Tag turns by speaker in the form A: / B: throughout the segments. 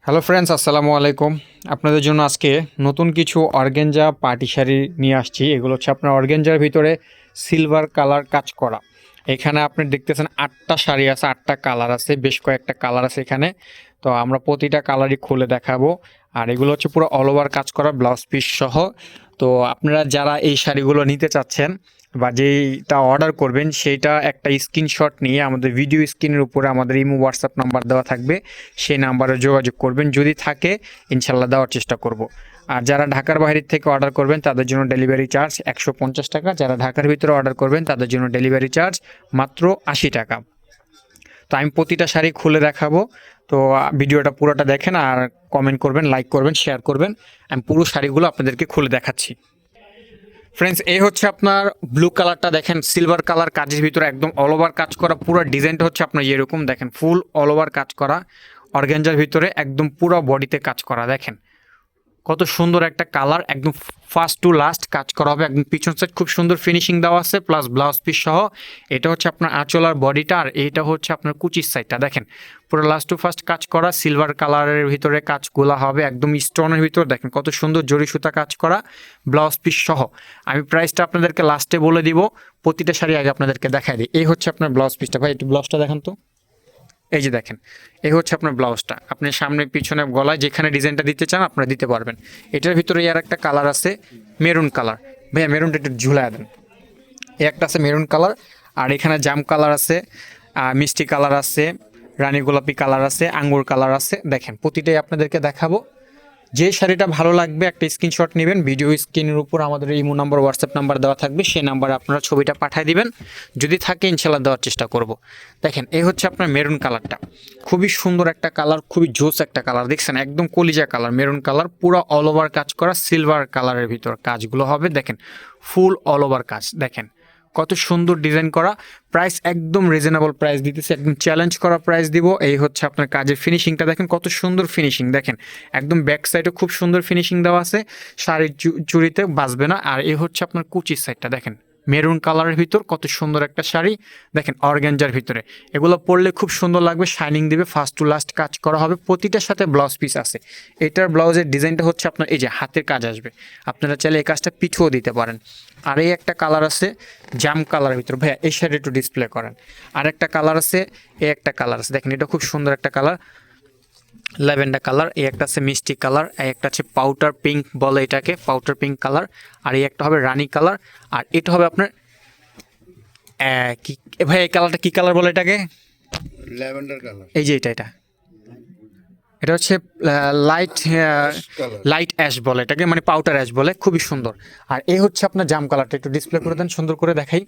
A: Hello friends, আসসালামু আলাইকুম। আপনাদের জন্য আজকে নতুন কিছু অর্গানজা পার্টি শাড়ি নিয়ে আসছি। এগুলো হচ্ছে আপনার অর্গানজার ভিতরে সিলভার কালার কাজ করা। এখানে আপনি দেখতেছেন 8টা শাড়ি আছে, 8টা কালার আছে, বেশ কয়েকটা কালার আছে এখানে। তো আমরা প্রতিটা কালারই খুলে দেখাবো। আর এগুলো হচ্ছে পুরো অল ওভার কাজ করা, ব্লাউজ পিস সহ। তো আপনারা যারা এই শাড়িগুলো নিতে চাচ্ছেন বা যেইটা অর্ডার করবেন সেইটা একটা স্ক্রিনশট নিয়ে আমাদের ভিডিও স্ক্রিনের উপরে আমাদের ইমো হোয়াটসঅ্যাপ নাম্বার দেওয়া থাকবে, সেই নাম্বারে যোগাযোগ করবেন। যদি থাকে ইনশাল্লাহ দেওয়ার চেষ্টা করব। আর যারা ঢাকার বাইরে থেকে অর্ডার করবেন তাদের জন্য ডেলিভারি চার্জ 150 টাকা। যারা ঢাকার ভিতরে অর্ডার করবেন তাদের জন্য ডেলিভারি চার্জ মাত্র 80 টাকা। তো আমি প্রতিটা শাড়ি খুলে দেখাবো। তো ভিডিওটা পুরোটা দেখেন আর কমেন্ট করবেন, লাইক করবেন, শেয়ার করবেন। আমি পুরো শাড়িগুলো আপনাদেরকে খুলে দেখাচ্ছি। ফ্রেন্ডস, এই হচ্ছে আপনার ব্লু কালারটা, দেখেন সিলভার কালার কাজের ভিতরে একদম অল ওভার কাজ করা। পুরো ডিজাইনটা হচ্ছে আপনার এরকম, দেখেন ফুল অল ওভার কাজ করা অর্গানজার ভিতরে, একদম পুরো বডিতে কাজ করা। দেখেন কত সুন্দর একটা কালার, একদম ফার্স্ট টু লাস্ট কাজ করা হবে। একদম পিছন সাইড খুব সুন্দর ফিনিশিং দেওয়া আছে, প্লাস ব্লাউজ পিস সহ। এটা হচ্ছে আপনার আঁচলার বডিটা, আর এইটা হচ্ছে আপনার কুচির সাইডটা। দেখেন পুরো লাস্ট টু ফার্স্ট কাজ করা, সিলভার কালারের ভিতরে কাজগুলা হবে, একদম স্টোনের ভিতরে। দেখেন কত সুন্দর জরি সুতা কাজ করা, ব্লাউজ পিস সহ। আমি প্রাইসটা আপনাদেরকে লাস্টে বলে দিব, প্রতিটা শাড়ি আগে আপনাদেরকে দেখাই দিই। এই হচ্ছে আপনার ব্লাউজ পিসটা। ভাই একটু ব্লাউজটা দেখান তো। এই যে দেখেন, এই হচ্ছে আপনার ব্লাউজটা। আপনি সামনে পিছনে গলায় যেখানে ডিজাইনটা দিতে চান আপনারা দিতে পারবেন। এটার ভিতরে আর একটা কালার আছে, মেরুন কালার। ভাইয়া মেরুনটা একটু ঝুলায় দেন। এই একটা আছে মেরুন কালার, আর এখানে জাম কালার আছে, মিষ্টি কালার আছে, রানী গোলাপি কালার আছে, আঙ্গুর কালার আছে। দেখেন প্রতিটাই আপনাদেরকে দেখাবো। যে শাড়িটা ভালো লাগবে একটা স্ক্রিনশট নেবেন, ভিডিও স্ক্রিনের উপর আমাদের ইমো নাম্বার, হোয়াটসঅ্যাপ নাম্বার দেওয়া থাকবে, সেই নাম্বারে আপনারা ছবিটা পাঠিয়ে দিবেন। যদি থাকে ইনশাল্লাহ দেওয়ার চেষ্টা করব। দেখেন এই হচ্ছে আপনার মেরুন কালারটা, খুবই সুন্দর একটা কালার, খুবই জোস একটা কালার। দেখছেন একদম কলিজা কালার, মেরুন কালার, পুরো অল ওভার কাজ করা, সিলভার কালারের ভিতর কাজগুলো হবে। দেখেন ফুল অল ওভার কাজ, দেখেন কত সুন্দর ডিজাইন করা। প্রাইস একদম রিজনেবল প্রাইস দিতেছে, একদম চ্যালেঞ্জ করা প্রাইস দিব। এই হচ্ছে আপনার কাজের ফিনিশিংটা, দেখেন কত সুন্দর ফিনিশিং। দেখেন একদম ব্যাক সাইডে খুব সুন্দর ফিনিশিং দেওয়া আছে, শাড়ির চুড়িতে বাজবে না। আর এই হচ্ছে আপনার কুচির সাইডটা, দেখেন মেরুন কালারের ভিতর কত সুন্দর একটা শাড়ি। দেখেন অর্গানজার ভিতরে এগুলো পরলে খুব সুন্দর লাগবে, শাইনিং দিবে, ফার্স্ট টু লাস্ট কাজ করা হবে। প্রতিটার সাথে ব্লাউজ পিস আছে। এটার ব্লাউজের ডিজাইনটা হচ্ছে আপনার এই যে হাতের কাজ আসবে, আপনারা চাইলে এই কাজটা পিঠেও দিতে পারেন। আর এই একটা কালার আছে জাম কালারের ভিতর। ভাইয়া এই শাড়ি একটু ডিসপ্লে করেন। আর একটা কালার আছে, এই একটা কালার আছে, দেখেন এটা খুব সুন্দর একটা কালার, ল্যাভেন্ডার কালার। এই একটা আছে মিষ্টি কালার, এই একটা আছে পাউডার পিঙ্ক বলে এটাকে, পাউডার পিঙ্ক কালার। আর এই একটা হবে রানী কালার। আর এটা হবে আপনার কি ভাই, এই কালারটা কি কালার বলে এটাকে?
B: Lavender colour.
A: এই যে এটা এটা হচ্ছে লাইট লাইট অ্যাশ বলে এটাকে, মানে পাউডার অ্যাশ বলে, খুবই সুন্দর। আর এই হচ্ছে আপনার জাম কালারটা, একটু ডিসপ্লে করে দেন, সুন্দর করে দেখাই।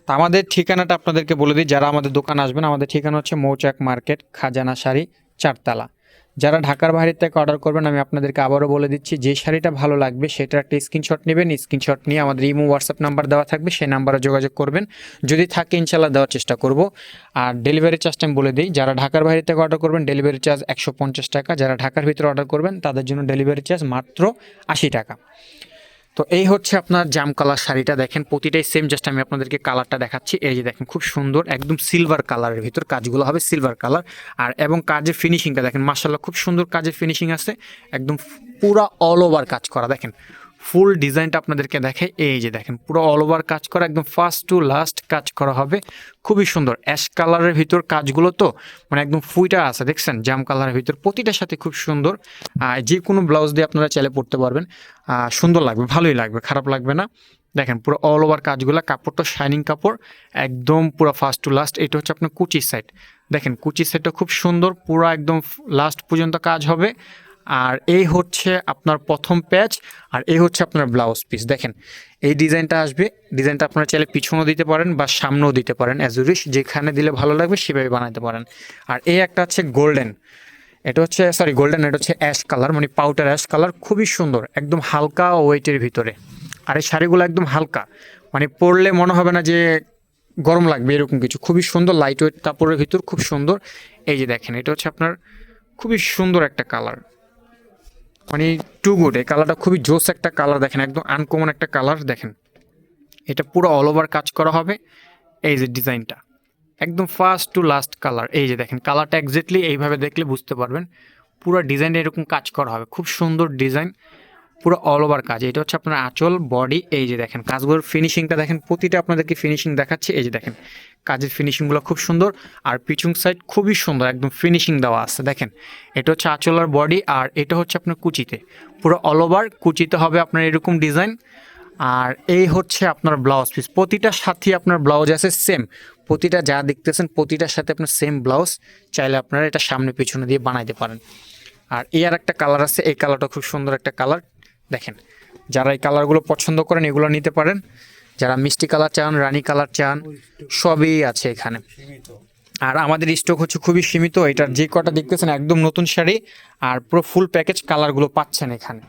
A: তো আমাদের ঠিকানাটা আপনাদেরকে বলে দিই, যারা আমাদের দোকান আসবেন, আমাদের ঠিকানা হচ্ছে মৌচাক মার্কেট, খাজানা শাড়ি, 4 তলা। যারা ঢাকার বাইরে থেকে অর্ডার করবেন আমি আপনাদেরকে আবারও বলে দিচ্ছি, যে শাড়িটা ভালো লাগবে সেটার একটা স্ক্রিনশট নেবেন। স্ক্রিনশট নিয়ে আমাদের ইমো হোয়াটসঅ্যাপ নাম্বার দেওয়া থাকবে, সেই নাম্বারে যোগাযোগ করবেন। যদি থাকে ইনশাল্লাহ দেওয়ার চেষ্টা করব। আর ডেলিভারি চার্জটা আমি বলে দিই, যারা ঢাকার বাইরে থেকে অর্ডার করবেন ডেলিভারি চার্জ 150 টাকা। যারা ঢাকার ভিতরে অর্ডার করবেন তাদের জন্য ডেলিভারি চার্জ মাত্র 80 টাকা। তো এই হচ্ছে আপনার জাম কালার শাড়িটা, দেখেন প্রতিটাই সেম, জাস্ট আমি আপনাদেরকে কালারটা দেখাচ্ছি। এই যে দেখেন খুব সুন্দর, একদম সিলভার কালারের ভিতর কাজগুলো হবে, সিলভার কালার। আর এবং কাজের ফিনিশিংটা দেখেন, মাশাআল্লাহ খুব সুন্দর কাজের ফিনিশিং আছে, একদম পুরা অল ওভার কাজ করা। দেখেন ফুল ডিজাইনটা আপনাদেরকে দেখে, এই যে দেখেন পুরো অল ওভার কাজ করা, একদম ফার্স্ট টু লাস্ট কাজ করা হবে, খুবই সুন্দর। অ্যাশ কালারের ভিতর কাজগুলো তো মানে একদম ফুইটা আছে, দেখছেন জাম কালারের ভিতর প্রতিটার সাথে খুব সুন্দর। যে কোনো ব্লাউজ দিয়ে আপনারা চাইলে পরতে পারবেন, সুন্দর লাগবে, ভালোই লাগবে, খারাপ লাগবে না। দেখেন পুরো অল ওভার কাজগুলো, কাপড়টা শাইনিং কাপড়, একদম পুরো ফার্স্ট টু লাস্ট। এটা হচ্ছে আপনার কুচির সাইড, দেখেন কুচির সাইডটা খুব সুন্দর, পুরো একদম লাস্ট পর্যন্ত কাজ হবে। আর এই হচ্ছে আপনার প্রথম প্যাচ, আর এই হচ্ছে আপনার ব্লাউজ পিস। দেখেন এই ডিজাইনটা আসবে, ডিজাইনটা আপনারা চাইলে পিছনেও দিতে পারেন বা সামনেও দিতে পারেন, অ্যাজ ইউ উইশ, যেখানে দিলে ভালো লাগবে সেভাবে বানাতে পারেন। আর এই একটা হচ্ছে গোল্ডেন, এটা হচ্ছে গোল্ডেন, এটা হচ্ছে অ্যাশ কালার, মানে পাউডার অ্যাশ কালার, খুবই সুন্দর, একদম হালকা ওয়েটের ভিতরে। আর এই শাড়িগুলো একদম হালকা, মানে পরলে মনে হবে না যে গরম লাগবে এরকম কিছু, খুবই সুন্দর লাইট ওয়েট কাপড়ের ভিতর, খুব সুন্দর। এই যে দেখেন এটা হচ্ছে আপনার খুবই সুন্দর একটা কালার, মানে টু গুড। এই কালারটা খুবই জোস একটা কালার, দেখেন একদম আনকমন একটা কালার। দেখেন এটা পুরো অল ওভার কাজ করা হবে, এই যে ডিজাইনটা, একদম ফার্স্ট টু লাস্ট কালার। এই যে দেখেন কালারটা এক্স্যাক্টলি এইভাবে দেখলে বুঝতে পারবেন। পুরো ডিজাইনটা এরকম কাজ করা হবে, খুব সুন্দর ডিজাইন, পুরো অল ওভার কাজ। এটা হচ্ছে আপনার আঁচল, বডি। এই যে দেখেন কাজগুলোর ফিনিশিংটা দেখেন, প্রতিটা আপনাদেরকে ফিনিশিং দেখাচ্ছে। এই যে দেখেন কাজের ফিনিশিংগুলো খুব সুন্দর, আর পিছন সাইড খুবই সুন্দর, একদম ফিনিশিং দেওয়া আছে। দেখেন এটা হচ্ছে আঁচল আর বডি, আর এটা হচ্ছে আপনার কুচিতে, পুরো অল ওভার কুচিতে হবে আপনার এরকম ডিজাইন। আর এই হচ্ছে আপনার ব্লাউজ পিস, প্রতিটার সাথে আপনার ব্লাউজ আছে সেম, প্রতিটা যা দেখতেছেন প্রতিটার সাথে আপনার সেম ব্লাউজ। চাইলে আপনারা এটা সামনে পিছনে দিয়ে বানাইতে পারেন। আর এই আর একটা কালার আছে, এই কালারটা খুব সুন্দর একটা কালার। দেখেন যারা এই কালারগুলো পছন্দ করেন এগুলো নিতে পারেন, যারা মিষ্টি কালার চান, রানী কালার চান, সবই আছে এখানে। আর আমাদের স্টক হচ্ছে খুবই সীমিত। এটার যে কটা দেখতেছেন একদম নতুন শাড়ি, আর পুরো ফুল প্যাকেজ কালারগুলো পাচ্ছেন এখানে।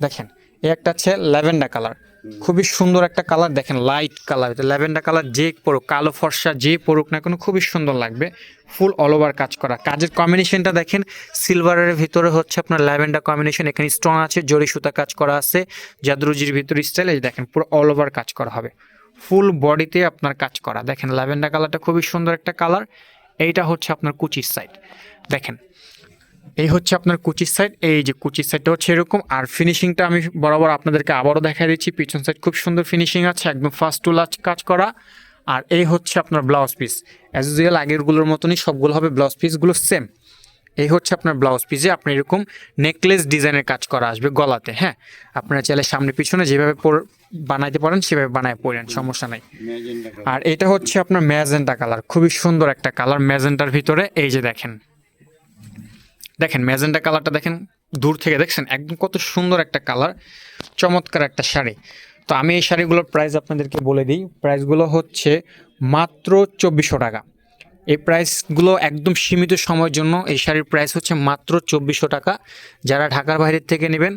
A: দেখেন এই একটা আছে ল্যাভেন্ডার কালার, খুবই সুন্দর একটা কালার। দেখেন লাইট কালার, এটা ল্যাভেন্ডার কালার, যে পরুক কালো ফর্সা যে পরুক না কোনো খুবই সুন্দর লাগবে। ফুল অল ওভার কাজ করা, কাজের কম্বিনেশনটা দেখেন, সিলভারের ভিতরে হচ্ছে আপনার ল্যাভেন্ডার কম্বিনেশন, এখানে স্টোন আছে, জরি সুতা কাজ করা আছে, জাদরুজির ভিতরে স্টাইল। এই দেখেন পুরো অল ওভার কাজ করা হবে, ফুল বডিতে আপনার কাজ করা। দেখেন ল্যাভেন্ডার কালারটা খুবই সুন্দর একটা কালার। এইটা হচ্ছে আপনার কুচির সাইড। দেখেন এই হচ্ছে আপনার কুচির সাইড, এই যে কুচির সাইডটা হচ্ছে এরকম। আর ফিনিশিংটা আমি বরাবর আপনাদেরকে আবারও দেখা দিচ্ছি, পিছন সাইড খুব সুন্দর ফিনিশিং আছে, একদম ফার্স্ট টু লাস্ট কাজ করা। আর এই হচ্ছে আপনার ব্লাউজ পিস, অ্যাজ ইউজুয়াল আগেরগুলোর মতনই সবগুলো হবে, ব্লাউজ পিসগুলো সেম। এই হচ্ছে আপনার ব্লাউজ পিসে আপনার এরকম নেকলেস ডিজাইনের কাজ করা আসবে গলাতে। হ্যাঁ, আপনারা চাইলে সামনে পিছনে যেভাবে বানাইতে পারেন সেভাবে বানায় পড়েন, সমস্যা নাই। আর এটা হচ্ছে আপনার ম্যাজেন্টা কালার, খুবই সুন্দর একটা কালার ম্যাজেন্টার ভিতরে। এই যে দেখেন, দেখেন ম্যাজেন্টা কালারটা দেখেন, দূর থেকে দেখছেন একদম কত সুন্দর একটা কালার, চমৎকার একটা শাড়ি। তো আমি এই শাড়িগুলোর প্রাইস আপনাদেরকে বলে দিই, প্রাইসগুলো হচ্ছে মাত্র 2400 টাকা। এই প্রাইসগুলো একদম সীমিত সময়ের জন্য, এই শাড়ির প্রাইস হচ্ছে মাত্র 2400 টাকা। যারা ঢাকার বাইরের থেকে নেবেন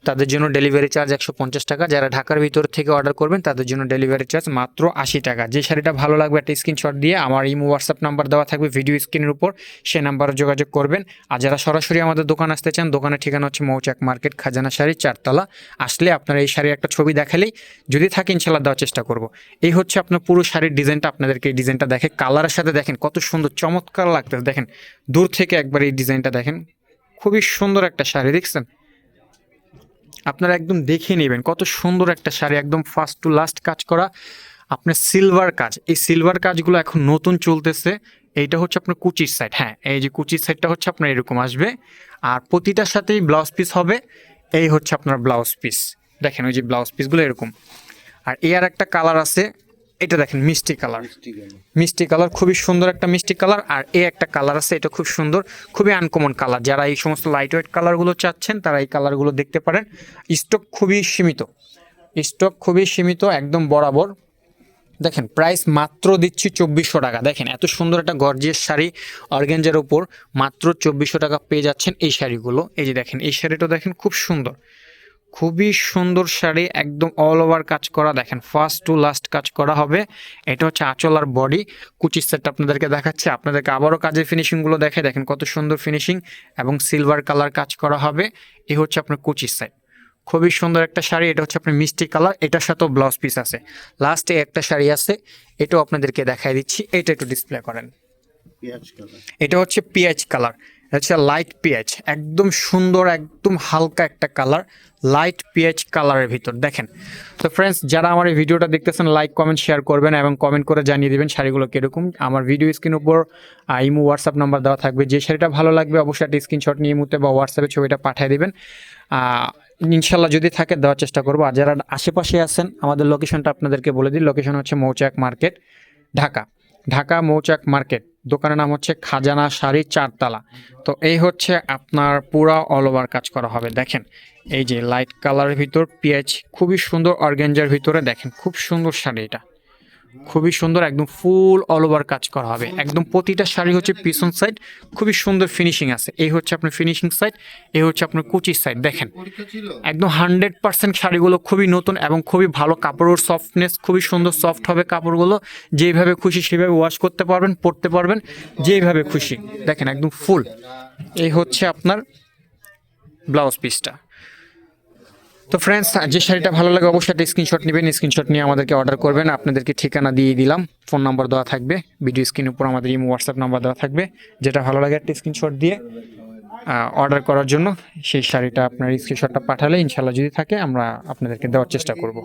A: তাদের জন্য ডেলিভারি চার্জ 150 টাকা, যারা ঢাকার ভিতর থেকে অর্ডার করবেন তাদের জন্য ডেলিভারি চার্জ মাত্র 80 টাকা। যে শাড়িটা ভালো লাগবে একটা স্ক্রিনশট দিয়ে আমার ইমো হোয়াটসঅ্যাপ নাম্বার দেওয়া থাকবে ভিডিও স্ক্রিনের উপর, সে নাম্বারে যোগাযোগ করবেন। আর যারা সরাসরি আমাদের দোকান আসতে চান, দোকানের ঠিকানা হচ্ছে মৌচাক মার্কেট, খাজানা শাড়ি, 4তলা। আসলে আপনারা এই শাড়ির একটা ছবি দেখালেই যদি থাকে ইনশাল্লাহ দেওয়ার চেষ্টা করব। এই হচ্ছে আপনার পুরো শাড়ির ডিজাইনটা, আপনাদেরকে এই ডিজাইনটা দেখে কালারের সাথে দেখেন কত সুন্দর চমৎকার লাগতেছে। দেখেন দূর থেকে একবার এই ডিজাইনটা দেখেন, খুবই সুন্দর একটা শাড়ি, দেখছেন? আপনারা একদম দেখে নেবেন কত সুন্দর একটা শাড়ি, একদম ফার্স্ট টু লাস্ট কাজ করা আপনার সিলভার কাজ। এই সিলভার কাজগুলো এখন নতুন চলতেছে। এইটা হচ্ছে আপনার কুচির সাইড। হ্যাঁ, এই যে কুচির সাইডটা হচ্ছে আপনার এরকম আসবে, আর প্রতিটার সাথেই ব্লাউজ পিস হবে। এই হচ্ছে আপনার ব্লাউজ পিস, দেখেন ওই যে ব্লাউজ পিসগুলো এরকম। আর এই আর একটা কালার আছে, এটা দেখেন মিষ্টি কালার, মিষ্টি কালার খুবই সুন্দর একটা মিষ্টি কালার। আর এই একটা কালার আছে, এটা খুব সুন্দর, খুবই আনকমন কালার। যারা এই সমস্ত লাইট ওয়েট কালারগুলো চাচ্ছেন তারা এই কালারগুলো দেখতে পারেন। স্টক খুবই সীমিত, স্টক খুবই সীমিত, একদম বরাবর। দেখেন প্রাইস মাত্র দিচ্ছি 2400 টাকা। দেখেন এত সুন্দর একটা গর্জিয়াস শাড়ি অর্গানজার উপর মাত্র 2400 টাকা পেয়ে যাচ্ছেন এই শাড়িগুলো। এই যে দেখেন এই শাড়িটা দেখেন খুব সুন্দর, খুবই সুন্দর শাড়ি, একদম অল ওভার কাজ করা। দেখেন ফার্স্ট টু লাস্ট কাজ করা হবে। এটা হচ্ছে আঁচল আর বডি। কুচির সেটটা আপনাদেরকে দেখাচ্ছে, আপনাদেরকে আবারও কাজের ফিনিশিংগুলো দেখে দেখেন কত সুন্দর ফিনিশিং, এবং সিলভার কালার কাজ করা হবে। এই হচ্ছে আপনার কুচির সেট, খুবই সুন্দর একটা শাড়ি। এটা হচ্ছে আপনার মিষ্টি কালার, এটার সাথেও ব্লাউজ পিস আছে। লাস্টে একটা শাড়ি আছে, এটাও আপনাদেরকে দেখাই দিচ্ছি, এটা একটু ডিসপ্লে করেন। এটা হচ্ছে পিঁয়াজ কালার, হচ্ছে লাইট পেঁয়াজ, একদম সুন্দর, একদম হালকা একটা কালার, লাইট পেঁয়াজ কালারের ভিতর। দেখেন তো ফ্রেন্ডস, যারা আমার এই ভিডিওটা দেখতেছেন লাইক কমেন্ট শেয়ার করবেন এবং কমেন্ট করে জানিয়ে দেবেন শাড়িগুলো কীরকম। আমার ভিডিও স্ক্রিনের উপর ইমো হোয়াটসঅ্যাপ নাম্বার দেওয়া থাকবে, যে শাড়িটা ভালো লাগবে অবশ্যই একটা স্ক্রিনশট নিয়ে মুহূর্তে বা হোয়াটসঅ্যাপে ছবিটা পাঠিয়ে দেবেন। ইনশাল্লাহ যদি থাকে দেওয়ার চেষ্টা করবো। আর যারা আশেপাশে আছেন আমাদের লোকেশনটা আপনাদেরকে বলে দিই, লোকেশন হচ্ছে মৌচাক মার্কেট, ঢাকা, ঢাকা মৌচাক মার্কেট। দোকানের নাম হচ্ছে খাজানা শাড়ি, 4তলা। তো এই হচ্ছে আপনার পুরা অল ওভার কাজ করা হবে। দেখেন এই যে লাইট কালারের ভিতর পেঁয়াজ, খুবই সুন্দর অর্গানজার ভিতরে। দেখেন খুব সুন্দর শাড়ি, এটা খুবই সুন্দর, একদম ফুল অল ওভার কাজ করা হবে। একদম প্রতিটা শাড়ি হচ্ছে পিছন সাইড খুবই সুন্দর ফিনিশিং আছে। এই হচ্ছে আপনার ফিনিশিং সাইড, এই হচ্ছে আপনার কুচির সাইড। দেখেন একদম 100% শাড়িগুলো খুবই নতুন এবং খুবই ভালো কাপড়ের সফটনেস, খুবই সুন্দর সফট হবে কাপড়গুলো। যেইভাবে খুশি সেভাবে ওয়াশ করতে পারবেন, পরতে পারবেন যেইভাবে খুশি। দেখেন একদম ফুল। এই হচ্ছে আপনার ব্লাউজ পিসটা। তো ফ্রেন্ডস, যে শাড়িটা ভালো লাগে অবশ্যই একটা স্ক্রিনশট নেবেন, স্ক্রিনশট নিয়ে আমাদেরকে অর্ডার করবেন। আপনাদেরকে ঠিকানা দিয়ে দিলাম, ফোন নাম্বার দেওয়া থাকবে, ভিডিও স্ক্রিনের উপর আমাদের ইমো হোয়াটসঅ্যাপ নাম্বার দেওয়া থাকবে। যেটা ভালো লাগে একটা স্ক্রিনশট দিয়ে অর্ডার করার জন্য, সেই শাড়িটা আপনার স্ক্রিনশটটা পাঠালে ইনশাল্লাহ যদি থাকে আমরা আপনাদেরকে দেওয়ার চেষ্টা করব।